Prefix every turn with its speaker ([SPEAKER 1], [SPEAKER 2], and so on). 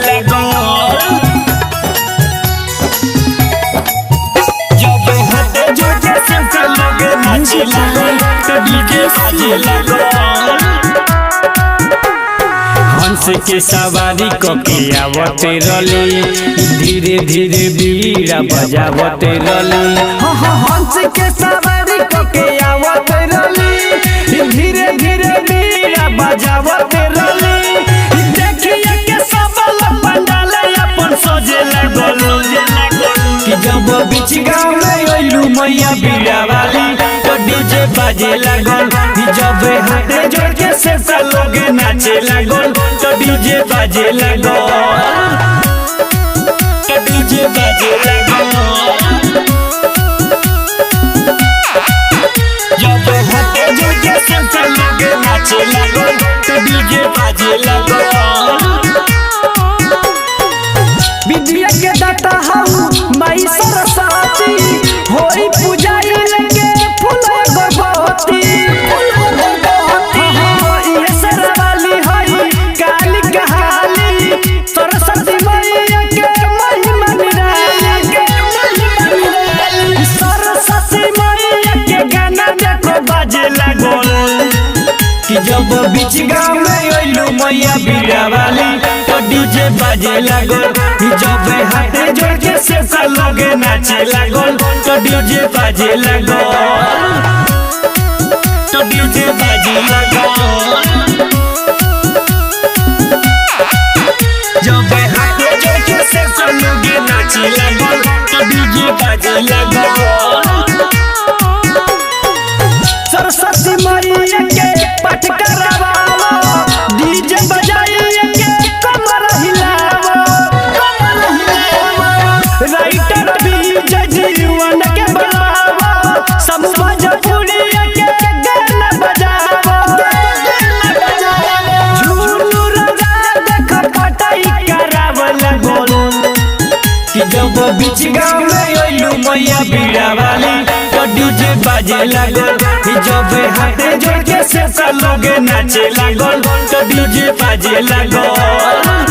[SPEAKER 1] लागल जब हाथे जोड़ के सबका लोगे नाचे लागल तो डीजे बाजे लागल हंस के सवारी कके आवते रली धीरे धीरे बीड़ा बजावते रली
[SPEAKER 2] हंस के सवारी कके आवते रली धीरे धीरे बीड़ा बजावते रली देखिए के सब लोग पंडाल अपन सजे लागल
[SPEAKER 1] कि जब बीच गाँव में अइलू मैया बीड़ा वाली तो डीजे बाजे लागल जब हाथे जोड़ के सबका लोगे नाचे लागल तो डीजे बाजे लागल तो डीजे बाजे लागल जब हाथे जोड़ के सबका लोगे नाचे लागल तो डीजे बाजे लागल
[SPEAKER 2] विद्या के दाता हम माई सरस्वती होई पूजाई लेके फूल भगवती ये सरवाली हई काली कहाली सरस्वती मैया के महिमा निराली सरस्वती मैया के गाना देखो बाजे लागल
[SPEAKER 1] कि जब बीच गाँव में अइलू मैया बीड़ा वाली तो डीजे बाजे लागल जब हाथे जोड़ के सबका लोगे नाचे लागल तो डीजे बाजे लागल तो डीजे बाजे लागल जब हाथे जोड़ के सबका लोगे नाचे लागल तो डीजे बाजे लागल
[SPEAKER 2] सरस्वती मैया के पाठ करावो डीजे बजाइए के कमर हिलावो राइटर विजय जीवन के बुलावो सब भोजपुरी के गाना बजावो झूलू राजा देख पटाई करावो लागल
[SPEAKER 1] कि जब बीच गाँव में अइलू मैया बीड़ा वाली तो डीजे बाजे लागल जब हाथे जोड़ के सबका लोगे नाचे लागल तो डीजे बाजे लागल।